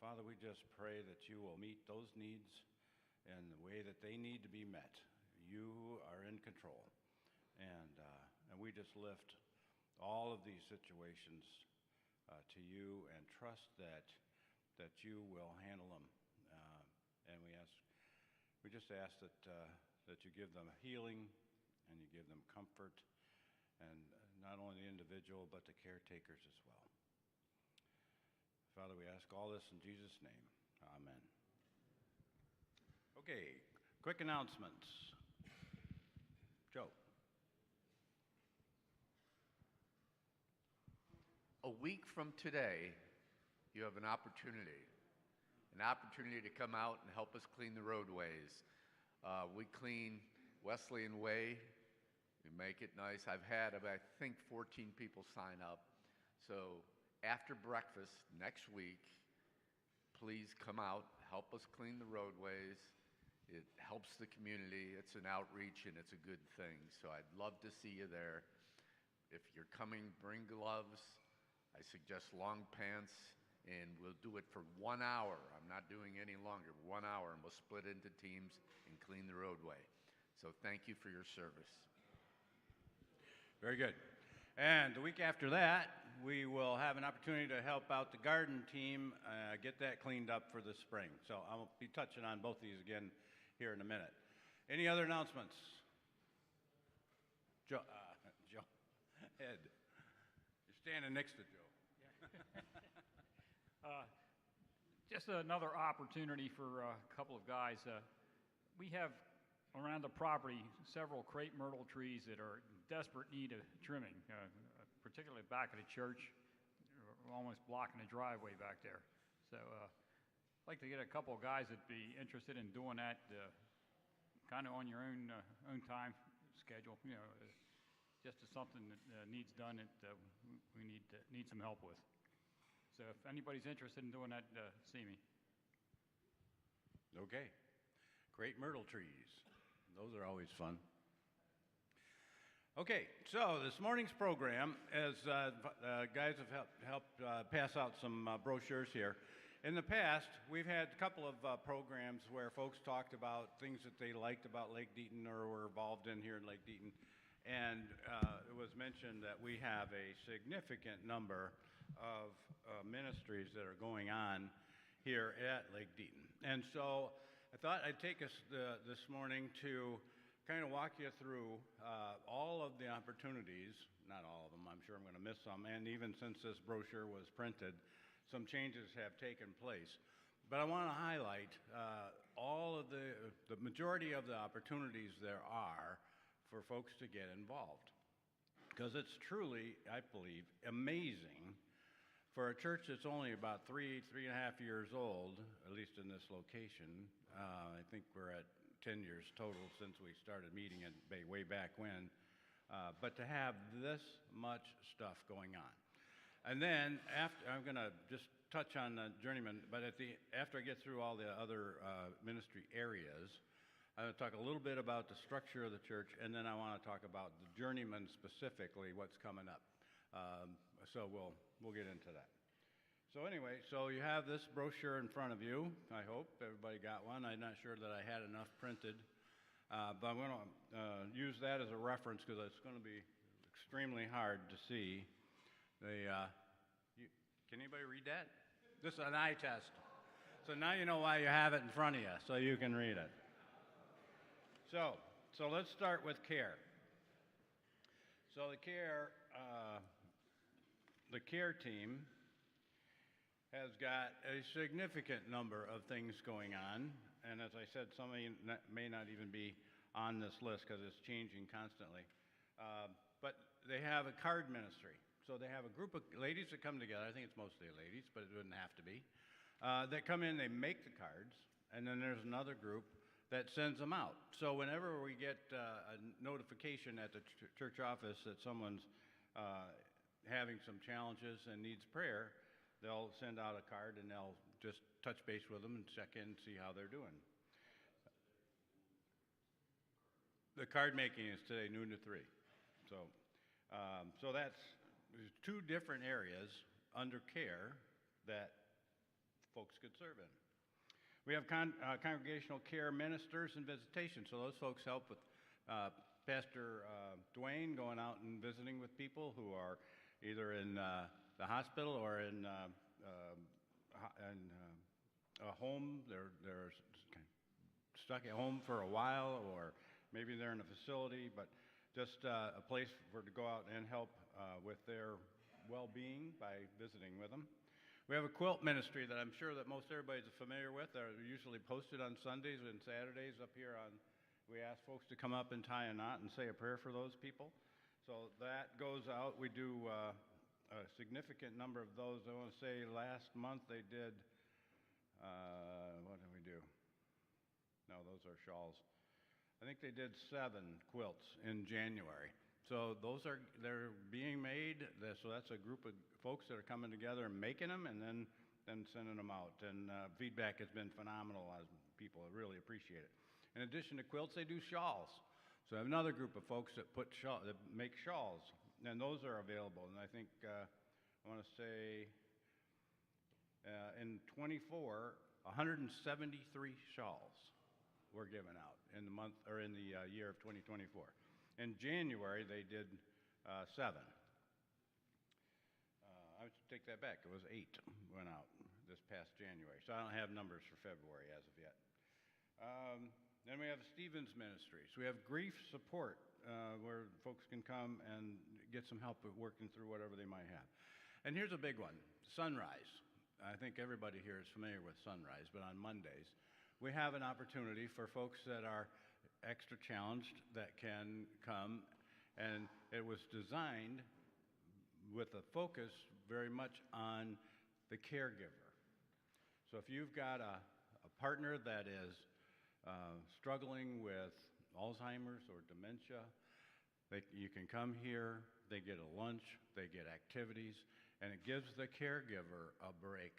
Father, we just pray that you will meet those needs in the way that they need to be met. You are in control. And we just lift all of these situations to you and trust that you will handle them. And we just ask that you give them healing and you give them comfort, and not only the individual but the caretakers as well. Father, we ask all this in Jesus' name. Amen. Okay, quick announcements. Joe. A week from today, you have an opportunity to come out and help us clean the roadways. We clean Wesleyan Way. We make it nice. I've had about, I think, 14 people sign up. So after breakfast next week, please come out, help us clean the roadways. It helps the community. It's an outreach and it's a good thing. So I'd love to see you there. If you're coming, bring gloves. I suggest long pants, and we'll do it for 1 hour. I'm not doing any longer, 1 hour, and we'll split into teams and clean the roadway. So thank you for your service. Very good. And the week after that, we will have an opportunity to help out the garden team get that cleaned up for the spring. So I'll be touching on both of these again here in a minute. Any other announcements? Joe, Ed, you're standing next to Joe. Just another opportunity for a couple of guys. We have around the property several crepe myrtle trees that are in desperate need of trimming, particularly back at the church. We're almost blocking the driveway back there. So I'd like to get a couple of guys that'd be interested in doing that kind of on your own time schedule. You know, just as something that needs done that we need some help with. So if anybody's interested in doing that, see me. Okay. Crepe myrtle trees. Those are always fun. Okay, so this morning's program, as guys have helped pass out some brochures here. In the past, we've had a couple of programs where folks talked about things that they liked about Lake Deaton or were involved in here in Lake Deaton. And it was mentioned that we have a significant number of ministries that are going on here at Lake Deaton. And so I thought I'd take us this morning to kind of walk you through all of the opportunities, not all of them, I'm sure I'm going to miss some, and even since this brochure was printed, some changes have taken place. But I want to highlight all of the majority of the opportunities there are for folks to get involved. Because it's truly, I believe, amazing for a church that's only about 3.5 years old, at least in this location. I think we're at 10 years total since we started meeting it way back when. But to have this much stuff going on. And then after, I'm going to just touch on the Journeyman, but after I get through all the other ministry areas, I'm going to talk a little bit about the structure of the church, and then I want to talk about the Journeyman specifically, what's coming up. So we'll get into that. So anyway, so you have this brochure in front of you. I hope everybody got one. I'm not sure that I had enough printed, but I'm going to use that as a reference because it's going to be extremely hard to see. Can anybody read that? This is an eye test. So now you know why you have it in front of you, so you can read it. So let's start with care. So the care team has got a significant number of things going on, and as I said, some may not even be on this list because it's changing constantly. But they have a card ministry. So they have a group of ladies that come together. I think it's mostly ladies, but it wouldn't have to be. That come in, they make the cards, and then there's another group that sends them out. So whenever we get a notification at the church office that someone's having some challenges and needs prayer, they'll send out a card and they'll just touch base with them and check in and see how they're doing. The card making is today noon to 3. So that's there's two different areas under care that could serve in. We have congregational care ministers and visitation. So those folks help with Pastor Dwayne going out and visiting with people who are either in the hospital or in a home. They're kind of stuck at home for a while, or maybe they're in a facility, but just a place for to go out and help with their well-being by visiting with them. We have a quilt ministry that I'm sure that most everybody's familiar with. They're usually posted on Sundays and Saturdays up here on. We ask folks to come up and tie a knot and say a prayer for those people. So that goes out. We do a significant number of those. I want to say last month they did, what did we do? No, those are shawls. I think they did 7 quilts in January. So they're being made. So that's a group of folks that are coming together and making them and then sending them out. And feedback has been phenomenal. People really appreciate it. In addition to quilts, they do shawls. So I have another group of folks that that make shawls, and those are available. And I think I want to say in 24, 173 shawls were given out in the month or in the year of 2024. In January, they did 7. I should take that back. It was 8 went out this past January. So I don't have numbers for February as of yet. Then we have Stevens Ministries. We have grief support where folks can come and get some help with working through whatever they might have. And here's a big one, Sunrise. I think everybody here is familiar with Sunrise, but on Mondays, we have an opportunity for folks that are extra challenged that can come, and it was designed with a focus very much on the caregiver. So if you've got a partner that is struggling with Alzheimer's or dementia, you can come here, they get a lunch, they get activities, and it gives the caregiver a break,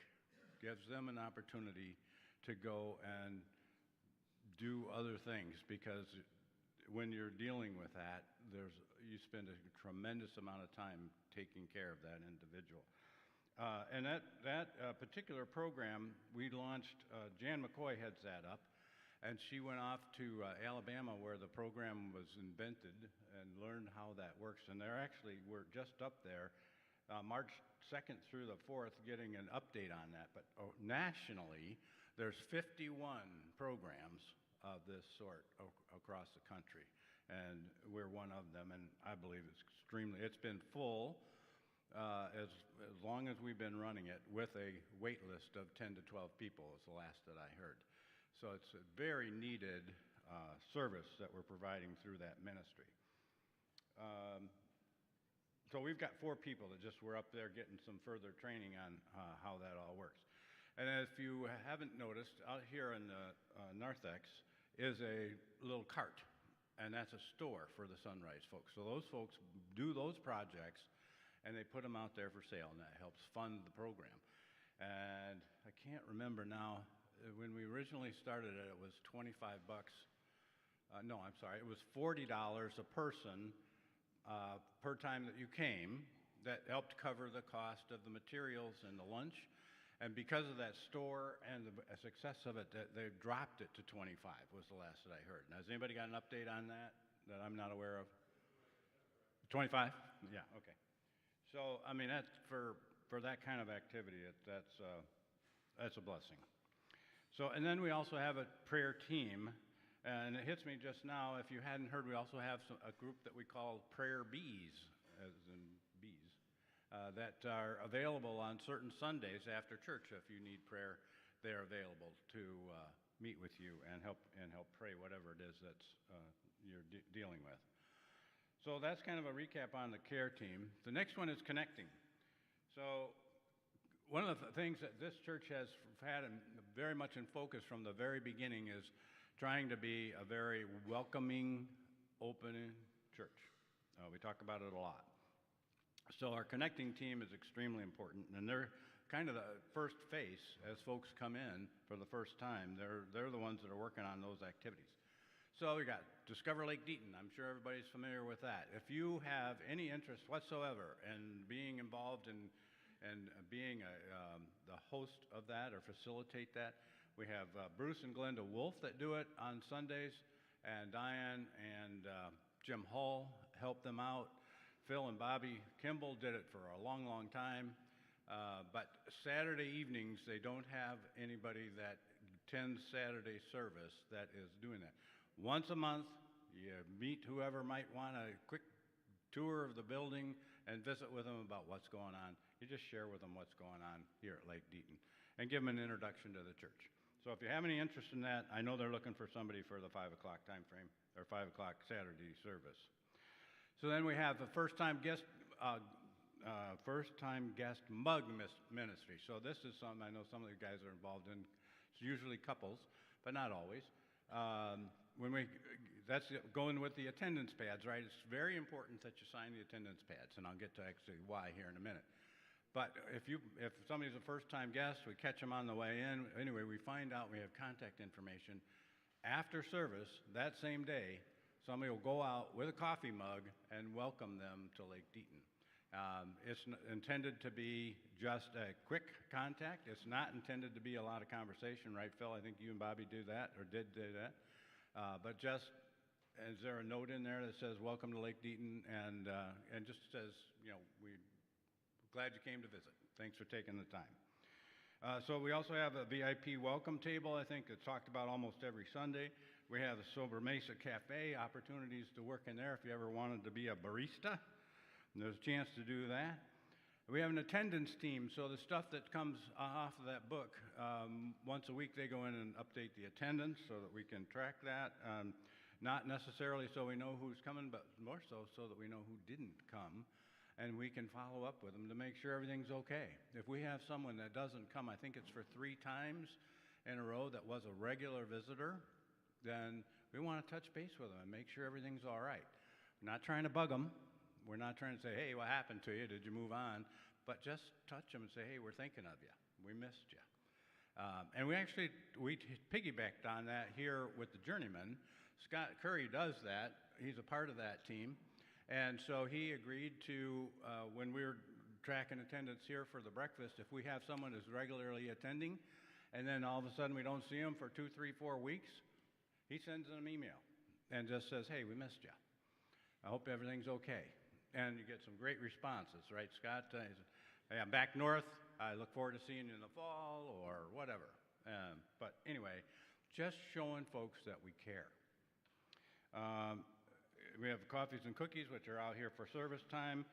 gives them an opportunity to go and do other things, because when you're dealing with that, you spend a tremendous amount of time taking care of that individual. And that particular program, we launched, Jan McCoy heads that up, and she went off to Alabama where the program was invented and learned how that works. And we're just up there March 2nd through the 4th getting an update on that. But nationally, there's 51 programs of this sort across the country, and we're one of them, and I believe it's been full as long as we've been running it, with a wait list of 10 to 12 people is the last that I heard. So it's a very needed service that we're providing through that ministry. So we've got 4 people that just were up there getting some further training on how that all works. And if you haven't noticed, out here in the narthex is a little cart, and that's a store for the Sunrise folks. So those folks do those projects, and they put them out there for sale, and that helps fund the program. And I can't remember now, when we originally started it, it was 25 bucks. No, I'm sorry, it was $40 a person per time that you came. That helped cover the cost of the materials and the lunch. And because of that store and the success of it, they dropped it to 25 was the last that I heard. Now, has anybody got an update on that I'm not aware of? 25? Yeah, okay. So, I mean, that's for that kind of activity, that's a blessing. So, and then we also have a prayer team, and it hits me just now, if you hadn't heard, we also have a group that we call Prayer Bees, as in bees. That are available on certain Sundays after church. If you need prayer, they're available to meet with you and help pray whatever it is that's you're dealing with. So that's kind of a recap on the care team. The next one is connecting. So one of the things that this church has had very much in focus from the very beginning is trying to be a very welcoming, open church. We talk about it a lot. So our connecting team is extremely important, and they're kind of the first face as folks come in for the first time. They're the ones that are working on those activities. So we got Discover Lake Deaton. I'm sure everybody's familiar with that. If you have any interest whatsoever in being involved in being the host of that or facilitate that. We have Bruce and Glenda Wolf that do it on Sundays, and Diane and Jim Hull help them out. Phil and Bobby Kimball did it for a long, long time. But Saturday evenings, they don't have anybody that attends Saturday service that is doing that. Once a month, you meet whoever might want a quick tour of the building and visit with them about what's going on. You just share with them what's going on here at Lake Deaton and give them an introduction to the church. So if you have any interest in that, I know they're looking for somebody for the 5 o'clock time frame, or 5 o'clock Saturday service. So then we have the first-time guest mug ministry. So this is something I know some of the guys are involved in. It's usually couples, but not always. That's going with the attendance pads, right? It's very important that you sign the attendance pads, and I'll get to actually why here in a minute. But if somebody's a first-time guest, we catch them on the way in. Anyway, we find out we have contact information. After service, that same day, somebody will go out with a coffee mug and welcome them to Lake Deaton. It's intended to be just a quick contact. It's not intended to be a lot of conversation, right, Phil? I think you and Bobby do that, or did do that. But just, is there a note in there that says, welcome to Lake Deaton, and just says, we're glad you came to visit. Thanks for taking the time. So we also have a VIP welcome table, I think, that's talked about almost every Sunday. We have the Sober Mesa Cafe, opportunities to work in there if you ever wanted to be a barista. And there's a chance to do that. We have an attendance team, so the stuff that comes off of that book, once a week they go in and update the attendance so that we can track that. Not necessarily so we know who's coming, but more so that we know who didn't come. And we can follow up with them to make sure everything's okay. If we have someone that doesn't come, I think it's for 3 times in a row that was a regular visitor, then we want to touch base with them and make sure everything's all right. We're not trying to bug them. We're not trying to say, hey, what happened to you? Did you move on? But just touch them and say, hey, we're thinking of you. We missed you. And we piggybacked on that here with the Journeymen. Scott Curry does that. He's a part of that team. And so he agreed to, when we were tracking attendance here for the breakfast, if we have someone who's regularly attending, and then all of a sudden we don't see them for 2, 3, 4 weeks, he sends them an email and just says, hey, we missed you. I hope everything's okay. And you get some great responses, right, Scott? Hey, I'm back north. I look forward to seeing you in the fall or whatever. But anyway, just showing folks that we care. We have coffees and cookies, which are out here for service time.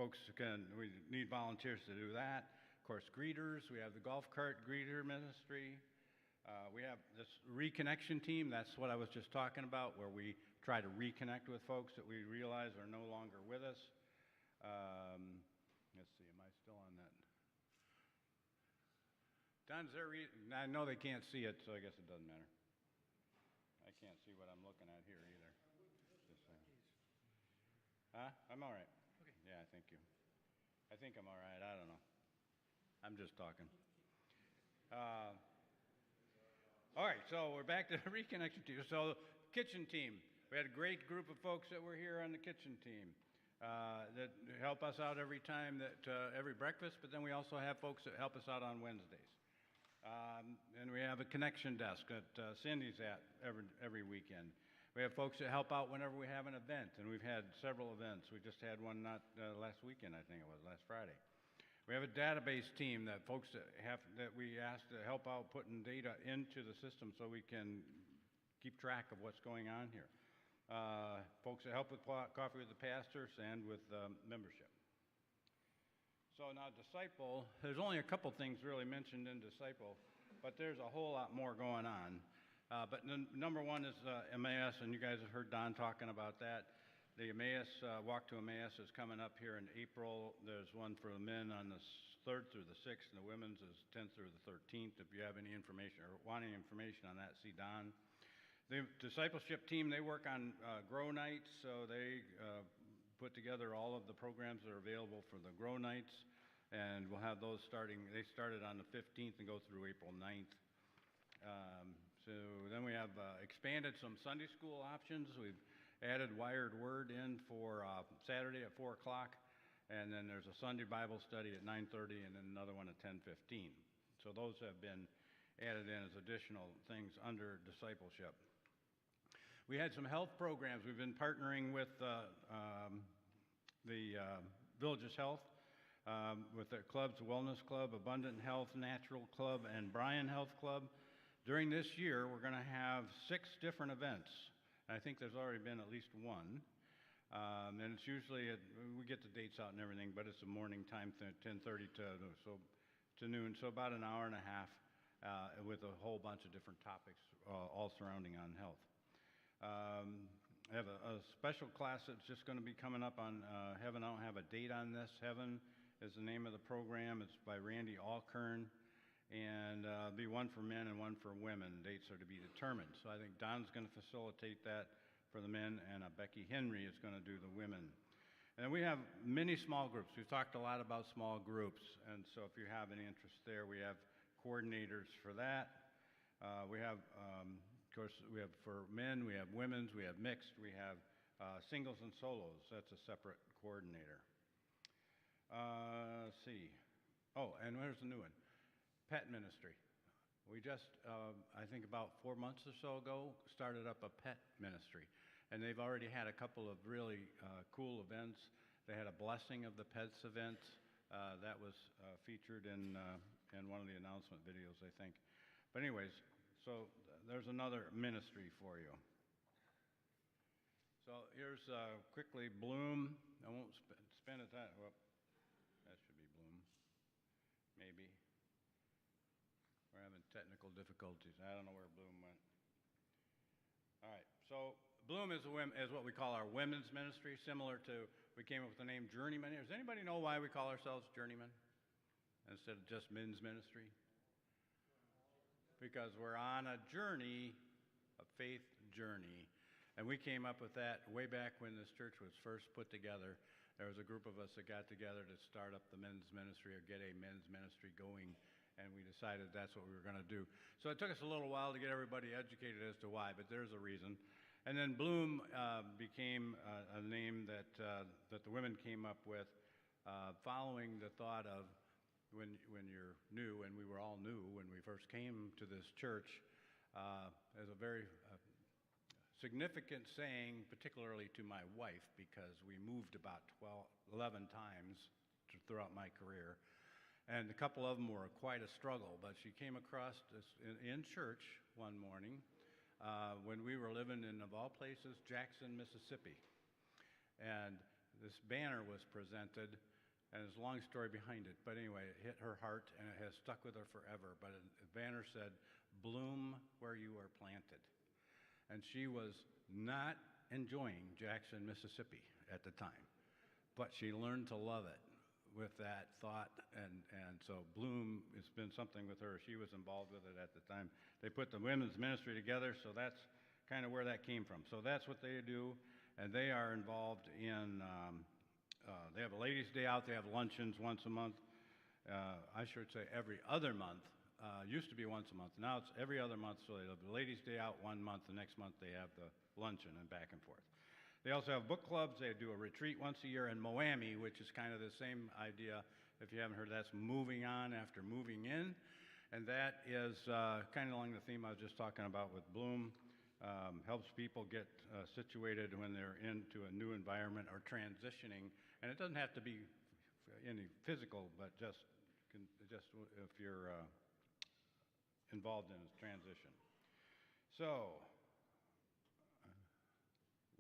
We need volunteers to do that. Of course, greeters. We have the golf cart greeter ministry. We have this reconnection team. That's what I was just talking about, where we try to reconnect with folks that we realize are no longer with us. Let's see, am I still on that? Don, I know they can't see it, so I guess it doesn't matter. I can't see what I'm looking at here either. I'm all right. Okay. Yeah, thank you. I think I'm all right. I don't know. I'm just talking. All right, so we're back to the reconnection team. So, kitchen team. We had a great group of folks that were here on the kitchen team that help us out every time, every breakfast, but then we also have folks that help us out on Wednesdays. And we have a connection desk that Cindy's at every weekend. We have folks that help out whenever we have an event, and we've had several events. We just had one not last weekend, I think it was, last Friday. We have a database team that folks that we ask to help out putting data into the system so we can keep track of what's going on here. Folks that help with coffee with the pastors and with membership. So now Disciple, there's only a couple things really mentioned in Disciple, but there's a whole lot more going on. But number one is Emmaus, and you guys have heard Don talking about that. The Emmaus, Walk to Emmaus is coming up here in April. There's one for the men on the 3rd through the 6th, and the women's is 10th through the 13th. If you have any information or want any information on that, see Don. The discipleship team, they work on Grow Nights, so they put together all of the programs that are available for the Grow Nights, and we'll have those starting. They started on the 15th and go through April 9th. So then we have expanded some Sunday school options. We've added Wired Word in for Saturday at 4 o'clock, and then there's a Sunday Bible study at 9:30, and then another one at 10:15. So those have been added in as additional things under discipleship. We had some health programs. We've been partnering with the Villages Health, with the clubs, Wellness Club, Abundant Health, Natural Club, and Bryan Health Club. During this year, we're going to have 6 different events. I think there's already been at least one. And it's usually, we get the dates out and everything, but it's a morning time, 10:30 to noon, so about an hour and a half with a whole bunch of different topics, all surrounding on health. I have a special class that's just going to be coming up on Heaven. I don't have a date on this. Heaven is the name of the program. It's by Randy Alkern, and it'll be one for men and one for women. Dates are to be determined. So I think Don's going to facilitate that for the men, and Becky Henry is going to do the women. And we have many small groups. We've talked a lot about small groups, and so if you have any interest there, we have coordinators for that. We have, of course, we have for men, we have women's, we have mixed, we have singles and solos. That's a separate coordinator. Let's see. Oh, and here's the new one, pet ministry. We just, I think about 4 months or so ago, started up a pet ministry. And they've already had a couple of really cool events. They had a blessing of the pets event that was featured in one of the announcement videos, I think. But anyways, so there's another ministry for you. So here's quickly Bloom. I won't spend it that. Well, that should be Bloom. Maybe. We're having technical difficulties. I don't know where Bloom went. All right. So Bloom is what we call our women's ministry, similar to, we came up with the name Journeymen. Does anybody know why we call ourselves Journeymen instead of just men's ministry? Because we're on a journey, a faith journey. And we came up with that way back when this church was first put together. There was a group of us that got together to start up the men's ministry or get a men's ministry going, and we decided that's what we were going to do. So it took us a little while to get everybody educated as to why, but there's a reason. And then Bloom became a name that the women came up with following the thought of when you're new, and we were all new when we first came to this church, as a very significant saying, particularly to my wife, because we moved about 11 times throughout my career. And a couple of them were quite a struggle, but she came across this in church one morning when we were living in, of all places, Jackson, Mississippi. And this banner was presented, and there's a long story behind it. But anyway, it hit her heart, and it has stuck with her forever. But the banner said, "Bloom where you are planted." And she was not enjoying Jackson, Mississippi at the time, but she learned to love it with that thought, and so Bloom has been something with her. She was involved with it at the time. They put the women's ministry together, so that's kind of where that came from. So that's what they do, and they are involved in, they have a ladies' day out. They have luncheons once a month. I should say every other month. Used to be once a month. Now it's every other month, so they have the ladies' day out one month. The next month they have the luncheon and back and forth. They also have book clubs. They do a retreat once a year in Moami, which is kind of the same idea. If you haven't heard, that's moving on after moving in. And that is kind of along the theme I was just talking about with Bloom. Helps people get situated when they're into a new environment or transitioning. And it doesn't have to be any physical, but just if you're involved in a transition. So,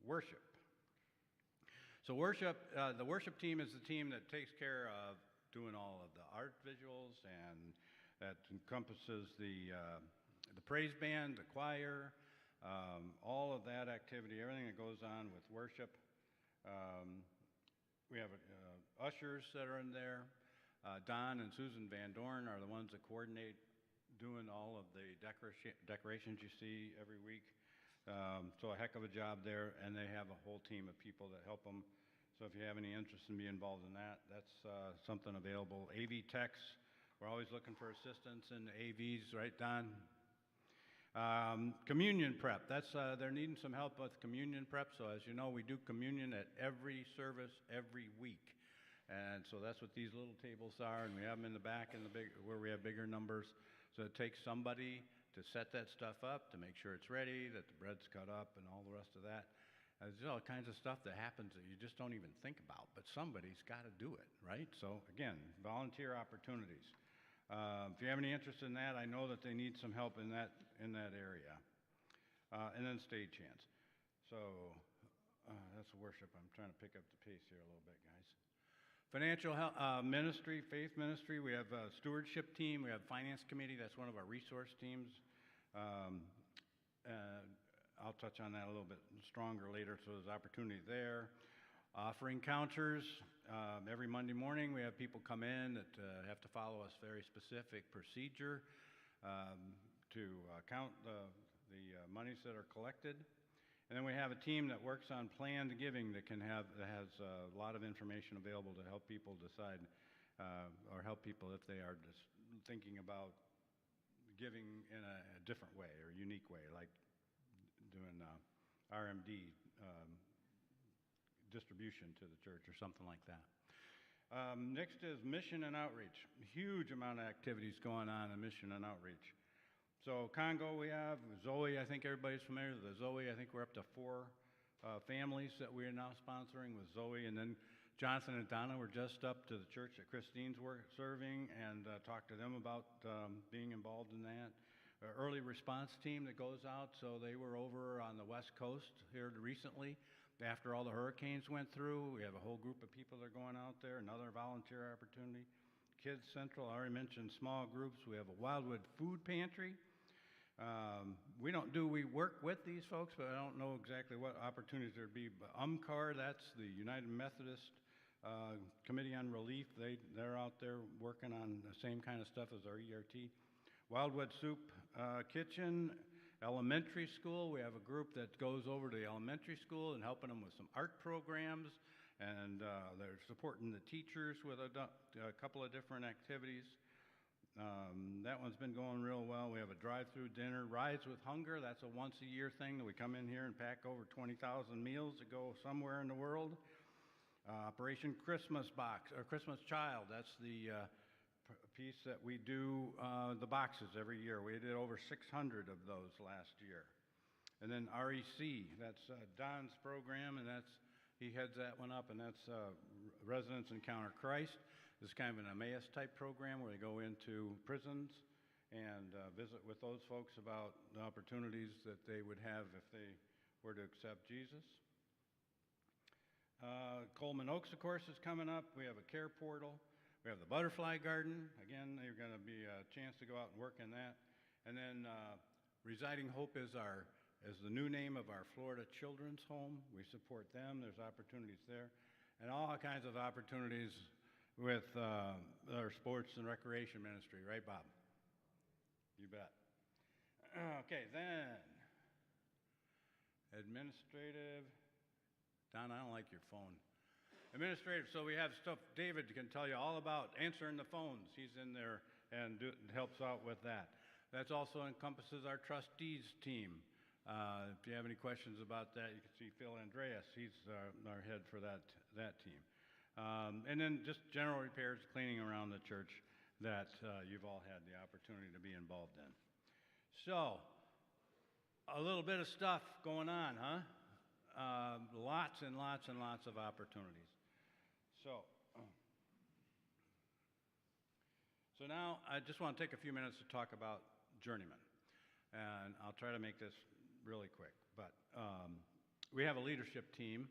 worship. So worship, the worship team is the team that takes care of doing all of the art visuals, and that encompasses the praise band, the choir, all of that activity, everything that goes on with worship. We have ushers that are in there. Don and Susan Van Dorn are the ones that coordinate doing all of the decorations you see every week. So a heck of a job there, and they have a whole team of people that help them. So if you have any interest in being involved in that, that's something available. AV techs, we're always looking for assistance in AVs, right, Don? Communion prep, they're needing some help with communion prep. So as you know, we do communion at every service every week. And so that's what these little tables are, and we have them in the back where we have bigger numbers. So it takes somebody to set that stuff up, to make sure it's ready, that the bread's cut up, and all the rest of that. There's all kinds of stuff that happens that you just don't even think about, but somebody's got to do it, right? So again, volunteer opportunities. If you have any interest in that, I know that they need some help in that area. And then stagehands. So that's worship. I'm trying to pick up the pace here a little bit, guys. Financial ministry, faith ministry. We have a stewardship team. We have finance committee. That's one of our resource teams. I'll touch on that a little bit stronger later, so there's opportunity there. Offering counters. Every Monday morning we have people come in that have to follow a very specific procedure to count the monies that are collected. And then we have a team that works on planned giving that has a lot of information available to help people decide or help people if they are just thinking about giving in a different way or unique way, like doing RMD distribution to the church or something like that. Next is mission and outreach. Huge amount of activities going on in mission and outreach. So Congo we have, Zoe, I think everybody's familiar with the Zoe. I think we're up to 4 families that we are now sponsoring with Zoe. And then Jonathan and Donna were just up to the church that Christine's serving and talked to them about being involved in that. Early response team that goes out, so they were over on the West Coast here recently. After all the hurricanes went through, we have a whole group of people that are going out there, another volunteer opportunity. Kids Central, I already mentioned small groups. We have a Wildwood food pantry. We work with these folks, but I don't know exactly what opportunities there'd be. But UMCAR, that's the United Methodist Committee on Relief. They're out there working on the same kind of stuff as our ERT. Wildwood Soup Kitchen, elementary school. We have a group that goes over to the elementary school and helping them with some art programs, and they're supporting the teachers with a couple of different activities. That one's been going real well. We have a drive-through dinner. Rides with Hunger, that's a once-a-year thing that we come in here and pack over 20,000 meals to go somewhere in the world. Operation Christmas Box, or Christmas Child, that's the piece that we do the boxes every year. We did over 600 of those last year. And then REC, that's Don's program, and he heads that one up, and that's Residents Encounter Christ. This is kind of an Emmaus type program where they go into prisons and visit with those folks about the opportunities that they would have if they were to accept Jesus. Coleman Oaks, of course, is coming up. We have a care portal. We have the butterfly garden. Again, there's going to be a chance to go out and work in that. And then Residing Hope is the new name of our Florida Children's Home. We support them. There's opportunities there. And all kinds of opportunities with our sports and recreation ministry. Right, Bob? You bet. Okay, then administrative. Don, I don't like your phone. Administrative, so we have stuff David can tell you all about answering the phones. He's in there and helps out with that. That also encompasses our trustees team. If you have any questions about that, you can see Phil Andreas. He's our head for that team. And then just general repairs, cleaning around the church that you've all had the opportunity to be involved in. So, a little bit of stuff going on, huh? Lots and lots and lots of opportunities. So now I just want to take a few minutes to talk about Journeymen. And I'll try to make this really quick. But we have a leadership team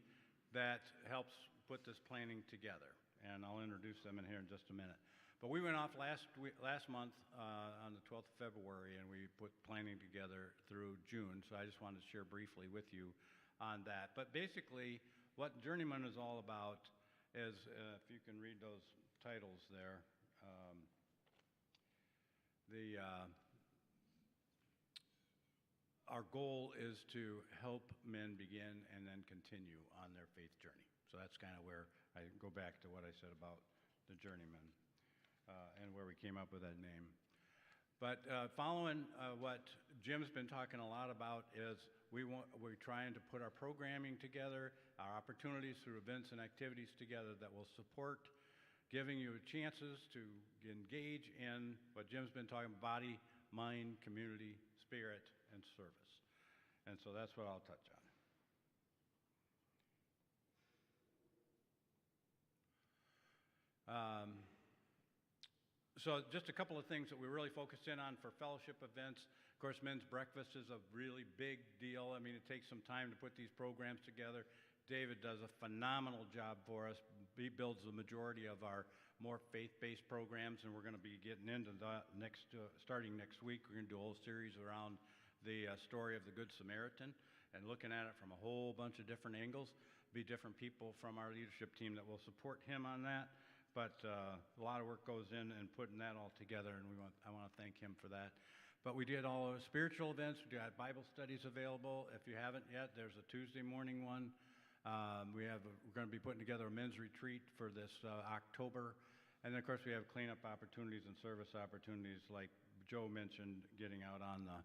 that helps put this planning together. And I'll introduce them in here in just a minute. But we went off last month on the 12th of February, and we put planning together through June. So I just wanted to share briefly with you on that. But basically, what Journeyman is all about is, if you can read those titles there, our goal is to help men begin and then continue on their faith journey. So that's kind of where I go back to what I said about the Journeymen and where we came up with that name. But following what Jim's been talking a lot about is we're trying to put our programming together, our opportunities through events and activities together that will support giving you chances to engage in what Jim's been talking about: body, mind, community, spirit, and service. And so that's what I'll touch on. So just a couple of things that we really focused in on for fellowship events. Of course, men's breakfast is a really big deal. I mean, it takes some time to put these programs together. David does a phenomenal job for us. He builds the majority of our more faith-based programs, and we're going to be getting into that starting next week. We're going to do a whole series around the story of the Good Samaritan and looking at it from a whole bunch of different angles. Be different people from our leadership team that will support him on that. But a lot of work goes in putting that all together, and I want to thank him for that. But we did all the spiritual events. We got Bible studies available. If you haven't yet, there's a Tuesday morning one. We're going to be putting together a men's retreat for this October. And then, of course, we have cleanup opportunities and service opportunities, like Joe mentioned, getting out on the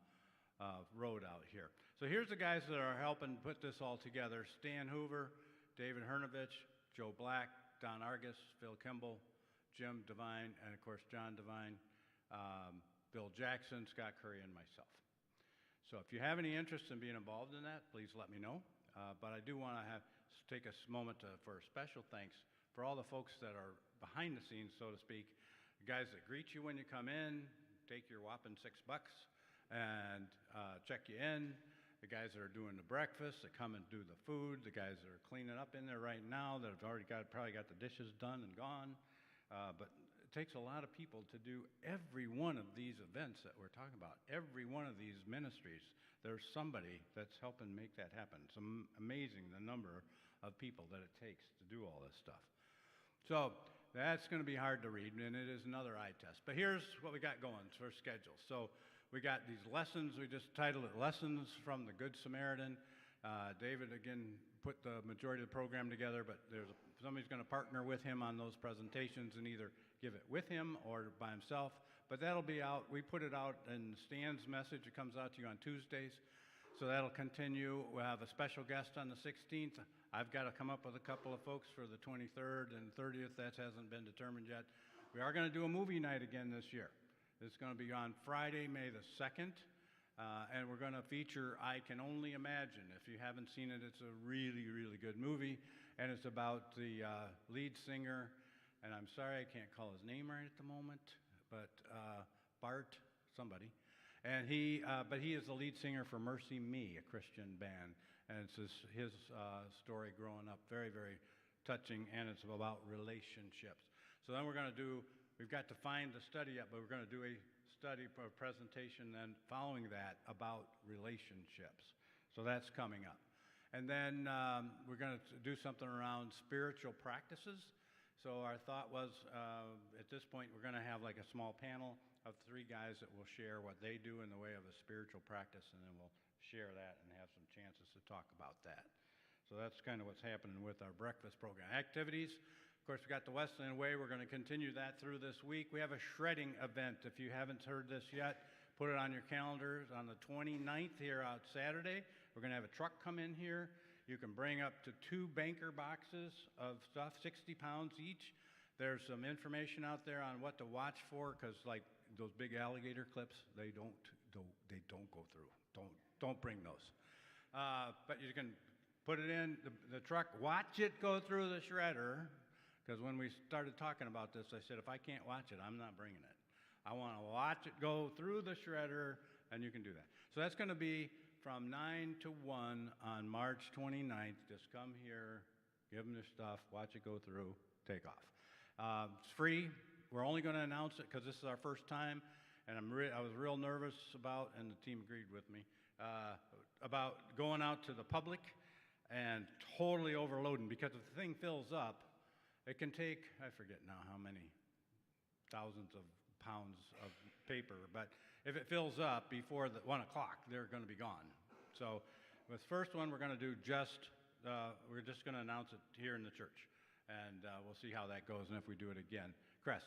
road out here. So here's the guys that are helping put this all together: Stan Hoover, David Hernovich, Joe Black, Don Argus, Phil Kimball, Jim Devine, and of course John Devine, Bill Jackson, Scott Curry, and myself. So if you have any interest in being involved in that, please let me know. But I do want to take a moment for a special thanks for all the folks that are behind the scenes, so to speak, the guys that greet you when you come in, take your whopping $6 and check you in, the guys that are doing the breakfast, that come and do the food, the guys that are cleaning up in there right now, that have probably got the dishes done and gone. But it takes a lot of people to do every one of these events that we're talking about. Every one of these ministries, there's somebody that's helping make that happen. It's amazing the number of people that it takes to do all this stuff. So that's going to be hard to read, and it is another eye test. But here's what we got going for schedule. So we got these lessons. We just titled it Lessons from the Good Samaritan. David, again, put the majority of the program together, but somebody's going to partner with him on those presentations and either give it with him or by himself. But that'll be out. We put it out in Stan's message. It comes out to you on Tuesdays. So that'll continue. We'll have a special guest on the 16th. I've got to come up with a couple of folks for the 23rd and 30th. That hasn't been determined yet. We are going to do a movie night again this year. It's going to be on Friday, May the 2nd. And we're going to feature I Can Only Imagine. If you haven't seen it, it's a really, really good movie. And it's about the lead singer, and I'm sorry I can't call his name right at the moment, but Bart somebody. And but he is the lead singer for Mercy Me, a Christian band. And it's his story growing up, very, very touching, and it's about relationships. So then we've got to find the study yet, but we're going to do a study presentation then following that about relationships. So that's coming up. And then we're going to do something around spiritual practices. So our thought was at this point we're going to have like a small panel of 3 guys that will share what they do in the way of a spiritual practice, and then we'll share that and have some chances to talk about that. So that's kind of what's happening with our breakfast program. Activities. Of course, we got the Wesleyan Way. We're going to continue that through this week. We have a shredding event. If you haven't heard this yet, put it on your calendars on the 29th here out Saturday. We're going to have a truck come in here. You can bring up to 2 banker boxes of stuff, 60 pounds each. There's some information out there on what to watch for, because like those big alligator clips, they don't go through. Don't bring those. But you can put it in the truck, watch it go through the shredder. Because when we started talking about this, I said, if I can't watch it, I'm not bringing it. I want to watch it go through the shredder, and you can do that. So that's going to be from 9 to 1 on March 29th. Just come here, give them their stuff, watch it go through, take off. It's free. We're only going to announce it because this is our first time, and I was real nervous about, and the team agreed with me, about going out to the public and totally overloading, because if the thing fills up, it can take, I forget now how many thousands of pounds of paper, but if it fills up before 1 o'clock, they're going to be gone. So with the first one, we're going to do we're just going to announce it here in the church, and we'll see how that goes and if we do it again. Chris?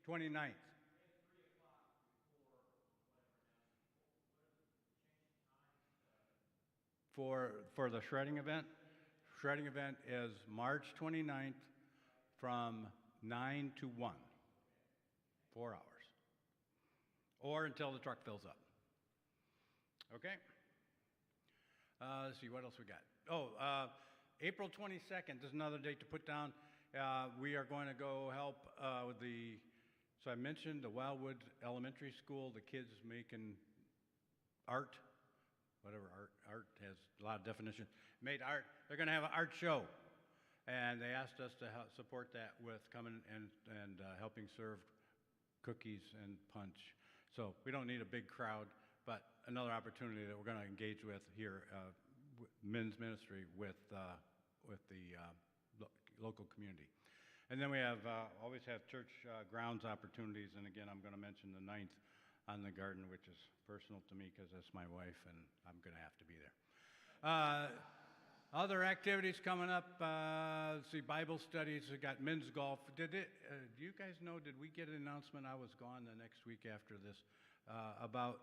29th. For the shredding event? Shredding event is March 29th from 9 to 1, 4 hours, or until the truck fills up. Okay? Let's see, what else we got? Oh, April 22nd is another date to put down. We are going to go help with so I mentioned the Wildwood Elementary School, the kids making art, whatever art has a lot of definition, made art. They're going to have an art show. And they asked us to help support that with coming and helping serve cookies and punch. So we don't need a big crowd, but another opportunity that we're going to engage with here, men's ministry with the local community. And then we have always have church grounds opportunities. And again, I'm going to mention the 9th on the garden, which is personal to me because that's my wife, and I'm going to have to be there. Other activities coming up, let's see, Bible studies, we got men's golf. Do you guys know, did we get an announcement, I was gone the next week after this, about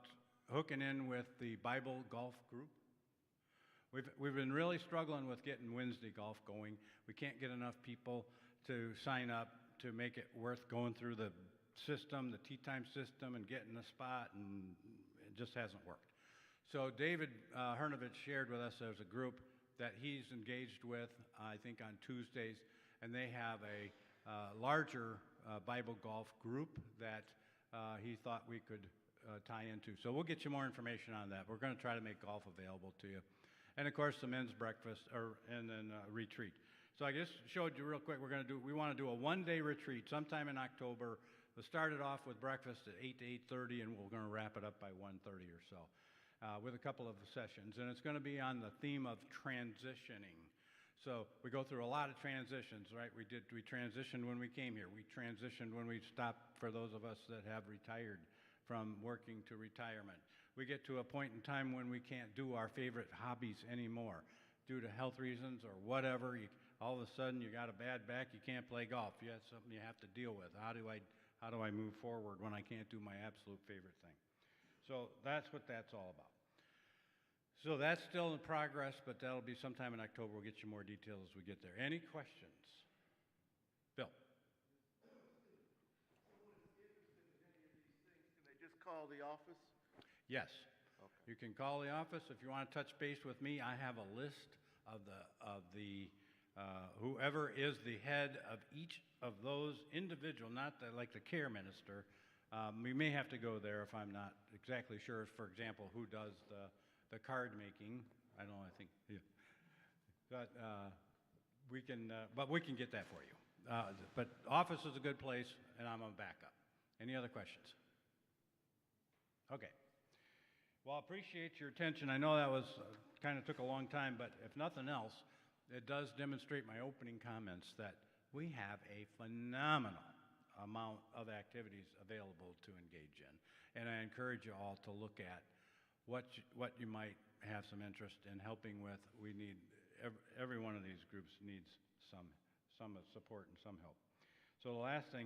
hooking in with the Bible golf group? We've been really struggling with getting Wednesday golf going. We can't get enough people to sign up to make it worth going through the system, the tee time system, and getting a spot, and it just hasn't worked. So David Hernovich shared with us there's a group that he's engaged with, I think on Tuesdays, and they have a larger Bible golf group that he thought we could tie into. So we'll get you more information on that. We're going to try to make golf available to you. And of course, the men's breakfast, and then retreat. So I just showed you real quick, we want to do a one-day retreat sometime in October. We'll start it off with breakfast at 8 to 8:30, and we're going to wrap it up by 1:30 or so. With a couple of sessions, and it's going to be on the theme of transitioning. So we go through a lot of transitions, right? We transitioned when we came here. We transitioned when we stopped, for those of us that have retired from working to retirement. We get to a point in time when we can't do our favorite hobbies anymore due to health reasons or whatever. All of a sudden you got a bad back, you can't play golf. You have something you have to deal with. How do I move forward when I can't do my absolute favorite thing? So that's what that's all about. So that's still in progress, but that'll be sometime in October. We'll get you more details as we get there. Any questions? Bill? Can they just call the office? Yes. Okay. You can call the office. If you want to touch base with me, I have a list of whoever is the head of each of those individual, not like the care minister. We may have to go there if I'm not exactly sure, for example, who does the card making. I don't know, I think, yeah. But we can get that for you. But office is a good place, and I'm a backup. Any other questions? Okay. Well, I appreciate your attention. I know that was kind of took a long time, but if nothing else, it does demonstrate my opening comments that we have a phenomenal amount of activities available to engage in. And I encourage you all to look at what you might have some interest in helping with. We need, every one of these groups needs some support and some help. So the last thing